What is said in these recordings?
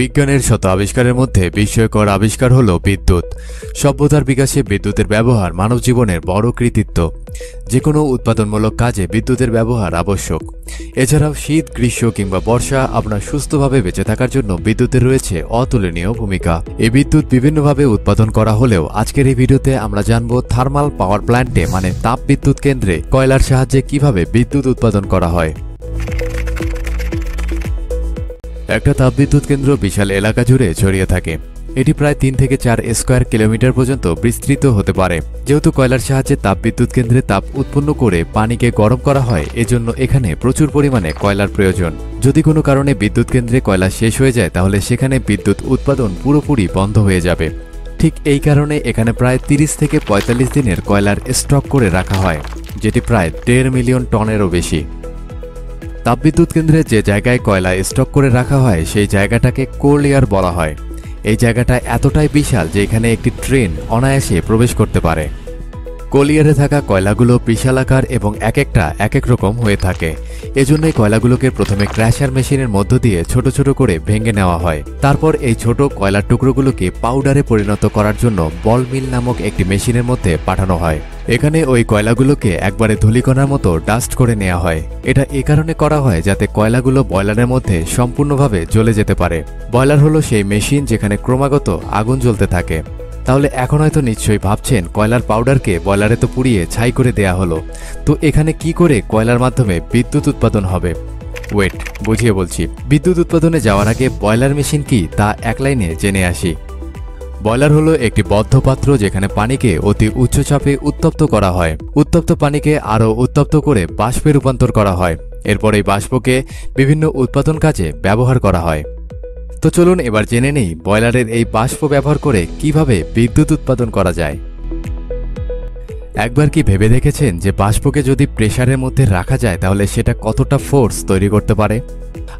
বিজ্ঞানের শত আবিষ্কারের মধ্যে বিস্ময়কর আবিষ্কার হল বিদ্যুৎ। সভ্যতার বিকাশে বিদ্যুতের ব্যবহার মানব জীবনের বড় কৃতিত্ব। যে কোনো উৎপাদনমূলক কাজে বিদ্যুতের ব্যবহার আবশ্যক। এছাড়াও শীত, গ্রীষ্ম কিংবা বর্ষা আপনার সুস্থভাবে বেঁচে থাকার জন্য বিদ্যুতের রয়েছে অতুলনীয় ভূমিকা। এই বিদ্যুৎ বিভিন্নভাবে উৎপাদন করা হলেও আজকের এই ভিডিওতে আমরা জানব থার্মাল পাওয়ার প্ল্যান্টে মানে তাপ বিদ্যুৎ কেন্দ্রে কয়লার সাহায্যে কিভাবে বিদ্যুৎ উৎপাদন করা হয়। একটা তাপবিদ্যুৎ কেন্দ্র বিশাল এলাকা জুড়ে ছড়িয়ে থাকে। এটি প্রায় 3 থেকে 4 স্কয়ার কিলোমিটার পর্যন্ত বিস্তৃত হতে পারে। যেহেতু কয়লার সাহায্যে তাপবিদ্যুৎ কেন্দ্রে তাপ উৎপন্ন করে পানিকে গরম করা হয়, এজন্য এখানে প্রচুর পরিমাণে কয়লার প্রয়োজন। যদি কোনো কারণে বিদ্যুৎ কেন্দ্রে কয়লা শেষ হয়ে যায় তাহলে সেখানে বিদ্যুৎ উৎপাদন পুরোপুরি বন্ধ হয়ে যাবে। ঠিক এই কারণে এখানে প্রায় 30 থেকে 45 দিনের কয়লার স্টক করে রাখা হয়, যেটি প্রায় 1.5 মিলিয়ন টনেরও বেশি। তাপবিদ্যুৎ কেন্দ্রে যে জায়গায় কয়লা স্টক করে রাখা হয় সেই জায়গাটাকে কোল্ড এয়ার বলা হয়। এই জায়গাটা এতটাই বিশাল যে এখানে একটি ট্রেন অনায়াসে প্রবেশ করতে পারে। কোল্ড এয়ারে থাকা কয়লাগুলো বিশালাকার এবং এক একটা এক এক রকম হয়ে থাকে। এজন্যই কয়লাগুলোকে প্রথমে ক্র্যাশার মেশিনের মধ্য দিয়ে ছোট ছোট করে ভেঙে নেওয়া হয়। তারপর এই ছোট কয়লার টুকরোগুলোকে পাউডারে পরিণত করার জন্য বল মিল নামক একটি মেশিনের মধ্যে পাঠানো হয়। এখানে ওই কয়লাগুলোকে একবারে ধূলিকণার মতো ডাস্ট করে নেওয়া হয়। এটা এ কারণে করা হয় যাতে কয়লাগুলো বয়লারের মধ্যে সম্পূর্ণভাবে জ্বলে যেতে পারে। বয়লার হলো সেই মেশিন যেখানে ক্রমাগত আগুন জ্বলতে থাকে। তাহলে এখন হয়তো নিশ্চয়ই ভাবছেন, কয়লার পাউডারকে বয়লারে তো পুড়িয়ে ছাই করে দেয়া হলো, তো এখানে কি করে কয়লার মাধ্যমে বিদ্যুৎ উৎপাদন হবে? ওয়েট, বুঝিয়ে বলছি। বিদ্যুৎ উৎপাদনে যাওয়ার আগে বয়লার মেশিন কি তা এক লাইনে জেনে আসি। বয়লার হলো একটি বদ্ধ পাত্র যেখানে পানিকে অতি উচ্চ চাপে উত্তপ্ত করা হয়। উত্তপ্ত পানিকে আরও উত্তপ্ত করে বাষ্পে রূপান্তর করা হয়। এরপর এই বাষ্পকে বিভিন্ন উৎপাদন কাজে ব্যবহার করা হয়। তো চলুন এবার জেনে নেই বয়লারের এই বাষ্প ব্যবহার করে কিভাবে বিদ্যুৎ উৎপাদন করা যায়। একবার কি ভেবে দেখেছেন যে বাষ্পকে যদি প্রেসারের মধ্যে রাখা যায় তাহলে সেটা কতটা ফোর্স তৈরি করতে পারে?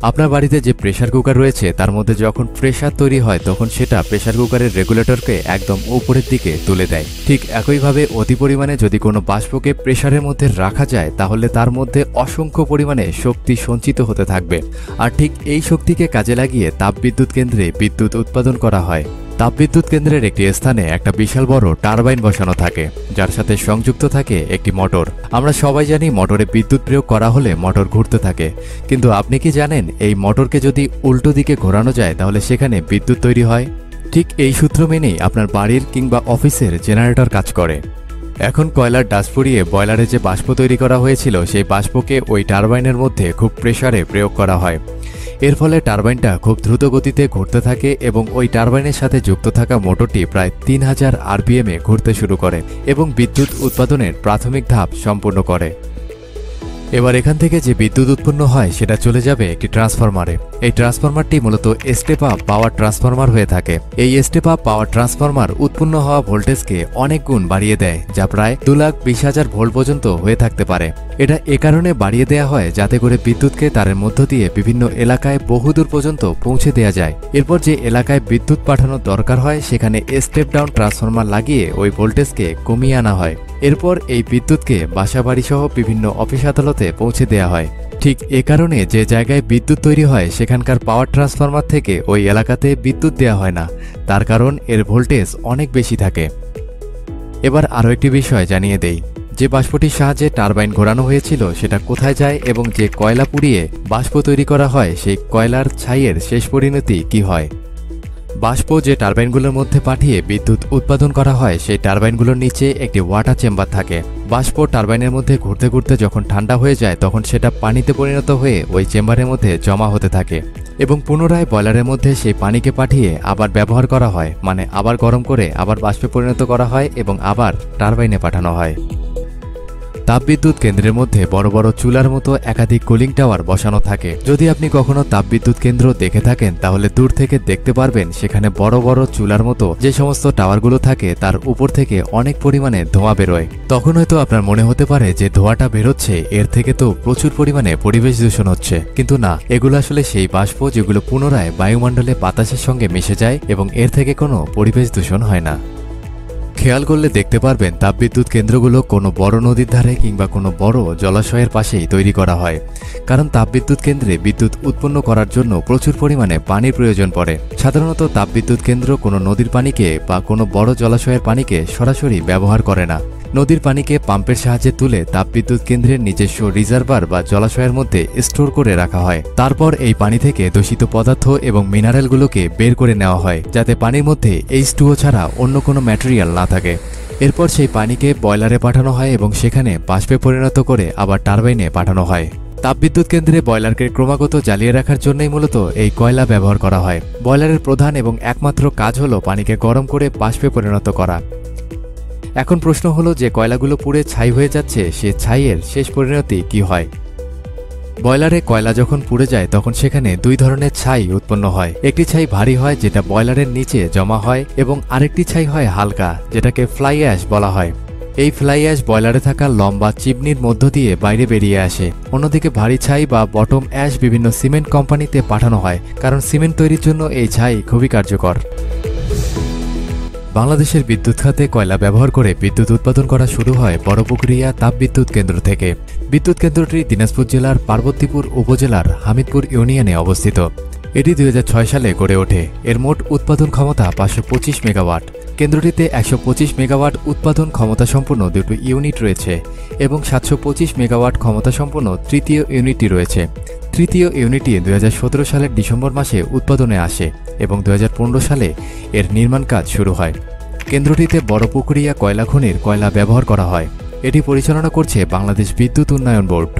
আপনার বাড়িতে যে প্রেসার কুকার রয়েছে তার মধ্যে যখন প্রেসার তৈরি হয় তখন সেটা প্রেসার কুকারের রেগুলেটরকে একদম উপরের দিকে তুলে দেয়। ঠিক একইভাবে অতি পরিমাণে যদি কোনো বাষ্পকে প্রেসারের মধ্যে রাখা যায় তাহলে তার মধ্যে অসংখ্য পরিমাণে শক্তি সঞ্চিত হতে থাকবে। আর ঠিক এই শক্তিকে কাজে লাগিয়ে তাপবিদ্যুৎ কেন্দ্রে বিদ্যুৎ উৎপাদন করা হয়। তাপবিদ্যুৎ কেন্দ্রের একটি স্থানে একটা বিশাল বড় টারবাইন বসানো থাকে, যার সাথে সংযুক্ত থাকে একটি মোটর। আমরা সবাই জানি মোটরে বিদ্যুৎ প্রয়োগ করা হলে মোটর ঘুরতে থাকে, কিন্তু আপনি কি জানেন এই মোটরকে যদি উল্টো দিকে ঘোরানো যায় তাহলে সেখানে বিদ্যুৎ তৈরি হয়? ঠিক এই সূত্র মেনেই আপনার বাড়ির কিংবা অফিসের জেনারেটর কাজ করে। এখন কয়লার ডাস্ট পুড়িয়ে বয়লারে যে বাষ্প তৈরি করা হয়েছিল সেই বাষ্পকে ওই টারবাইনের মধ্যে খুব প্রেসারে প্রয়োগ করা হয়। এর ফলে টারবাইনটা খুব দ্রুত গতিতে ঘুরতে থাকে এবং ওই টারবাইনের সাথে যুক্ত থাকা মোটরটি প্রায় 3000 আরপিএমে ঘুরতে শুরু করে এবং বিদ্যুৎ উৎপাদনের প্রাথমিক ধাপ সম্পূর্ণ করে। এবার এখান থেকে যে বিদ্যুৎ উৎপন্ন হয় সেটা চলে যাবে একটি ট্রান্সফরমারে। এই ট্রান্সফরমারটি মূলত স্টেপ আপ পাওয়ার ট্রান্সফরমার হয়ে থাকে। এই স্টেপ আপ পাওয়ার ট্রান্সফরমার উৎপন্ন হওয়া ভোল্টেজকে অনেক গুণ বাড়িয়ে দেয়, যা প্রায় 2,20,000 ভোল্ট পর্যন্ত হয়ে থাকতে পারে। এটা এ কারণে বাড়িয়ে দেওয়া হয় যাতে করে বিদ্যুৎকে তারের মধ্য দিয়ে বিভিন্ন এলাকায় বহুদূর পর্যন্ত পৌঁছে দেওয়া যায়। এরপর যে এলাকায় বিদ্যুৎ পাঠানোর দরকার হয় সেখানে স্টেপ ডাউন ট্রান্সফরমার লাগিয়ে ওই ভোল্টেজকে কমিয়ে আনা হয়। এরপর এই বিদ্যুৎকে বাসাবাড়ি সহ বিভিন্ন অফিস আদালতে পৌঁছে দেওয়া হয়। ঠিক এ কারণে যে জায়গায় বিদ্যুৎ তৈরি হয় সেখানকার পাওয়ার ট্রান্সফরমার থেকে ওই এলাকাতে বিদ্যুৎ দেওয়া হয় না, তার কারণ এর ভোল্টেজ অনেক বেশি থাকে। এবার আরও একটি বিষয় জানিয়ে দেই, যে বাষ্পটির সাহায্যে টারবাইন ঘোরানো হয়েছিল সেটা কোথায় যায় এবং যে কয়লা পুড়িয়ে বাষ্প তৈরি করা হয় সেই কয়লার ছাইয়ের শেষ পরিণতি কি হয়। বাষ্প যে টারবাইনগুলোর মধ্যে পাঠিয়ে বিদ্যুৎ উৎপাদন করা হয় সেই টারবাইনগুলোর নিচে একটি ওয়াটার চেম্বার থাকে। বাষ্প টারবাইনের মধ্যে ঘুরতে ঘুরতে যখন ঠান্ডা হয়ে যায় তখন সেটা পানিতে পরিণত হয়ে ওই চেম্বারের মধ্যে জমা হতে থাকে এবং পুনরায় বয়লারের মধ্যে সেই পানিকে পাঠিয়ে আবার ব্যবহার করা হয়, মানে আবার গরম করে আবার বাষ্পে পরিণত করা হয় এবং আবার টারবাইনে পাঠানো হয়। তাপবিদ্যুৎ কেন্দ্রের মধ্যে বড় বড় চুলার মতো একাধিক কুলিং টাওয়ার বসানো থাকে। যদি আপনি কখনো তাপবিদ্যুৎ কেন্দ্র দেখে থাকেন তাহলে দূর থেকে দেখতে পারবেন সেখানে বড় বড় চুলার মতো যে সমস্ত টাওয়ারগুলো থাকে তার উপর থেকে অনেক পরিমাণে ধোঁয়া বেরোয়। তখন হয়তো আপনার মনে হতে পারে যে ধোঁয়াটা বেরোচ্ছে এর থেকে তো প্রচুর পরিমাণে পরিবেশ দূষণ হচ্ছে, কিন্তু না, এগুলো আসলে সেই বাষ্প যেগুলো পুনরায় বায়ুমণ্ডলে বাতাসের সঙ্গে মিশে যায় এবং এর থেকে কোনো পরিবেশ দূষণ হয় না। খেয়াল করলে দেখতে পারবেন তাপবিদ্যুৎ কেন্দ্রগুলো কোনো বড় নদীর ধারে কিংবা কোনো বড় জলাশয়ের পাশেই তৈরি করা হয়, কারণ তাপবিদ্যুৎ কেন্দ্রে বিদ্যুৎ উৎপন্ন করার জন্য প্রচুর পরিমাণে পানির প্রয়োজন পড়ে। সাধারণত তাপবিদ্যুৎ কেন্দ্র কোনো নদীর পানিকে বা কোনো বড় জলাশয়ের পানিকে সরাসরি ব্যবহার করে না। নদীর পানিকে পাম্পের সাহায্যে তুলে তাপবিদ্যুৎ কেন্দ্রের নিজস্ব রিজার্ভার বা জলাশয়ের মধ্যে স্টোর করে রাখা হয়। তারপর এই পানি থেকে দূষিত পদার্থ এবং মিনারেলগুলোকে বের করে নেওয়া হয়, যাতে পানির মধ্যে H2O ছাড়া অন্য কোনো ম্যাটেরিয়াল না থাকে। এরপর সেই পানিকে বয়লারে পাঠানো হয় এবং সেখানে বাষ্পে পরিণত করে আবার টারবাইনে পাঠানো হয়। তাপবিদ্যুৎ কেন্দ্রে বয়লারকে ক্রমাগত জ্বালিয়ে রাখার জন্যই মূলত এই কয়লা ব্যবহার করা হয়। বয়লারের প্রধান এবং একমাত্র কাজ হলো পানিকে গরম করে বাষ্পে পরিণত করা। এখন প্রশ্ন হলো, যে কয়লাগুলো পুড়ে ছাই হয়ে যাচ্ছে, সে ছাইয়ের শেষ পরিণতি কি হয়? বয়লারে কয়লা যখন পুড়ে যায় তখন সেখানে দুই ধরনের ছাই উৎপন্ন হয়। একটি ছাই ভারী হয়, যেটা বয়লারের নিচে জমা হয়, এবং আরেকটি ছাই হয় হালকা, যেটাকে ফ্লাই অ্যাশ বলা হয়। এই ফ্লাই অ্যাশ বয়লারে থাকা লম্বা চিমনির মধ্য দিয়ে বাইরে বেরিয়ে আসে। অন্যদিকে ভারী ছাই বা বটম অ্যাশ বিভিন্ন সিমেন্ট কোম্পানিতে পাঠানো হয়, কারণ সিমেন্ট তৈরির জন্য এই ছাই খুবই কার্যকর। বাংলাদেশের বিদ্যুৎ খাতে কয়লা ব্যবহার করে বিদ্যুৎ উৎপাদন করা শুরু হয় বড়পুকুরিয়া তাপবিদ্যুৎ কেন্দ্র থেকে। বিদ্যুৎ কেন্দ্রটি দিনাজপুর জেলার পার্বতীপুর উপজেলার হামিদপুর ইউনিয়নে অবস্থিত। এটি 2006 সালে গড়ে ওঠে। এর মোট উৎপাদন ক্ষমতা 525 মেগাওয়াট। কেন্দ্রটিতে 125 মেগাওয়াট উৎপাদন ক্ষমতা সম্পন্ন দুটো ইউনিট রয়েছে এবং 725 মেগাওয়াট ক্ষমতা সম্পন্ন তৃতীয় ইউনিটটি রয়েছে। তৃতীয় ইউনিটটি 2017 সালের ডিসেম্বর মাসে উৎপাদনে আসে এবং 2015 সালে এর নির্মাণ কাজ শুরু হয়। কেন্দ্রটিতে বড়পুকুরিয়া কয়লা খনির কয়লা ব্যবহার করা হয়। এটি পরিচালনা করছে বাংলাদেশ বিদ্যুৎ উন্নয়ন বোর্ড।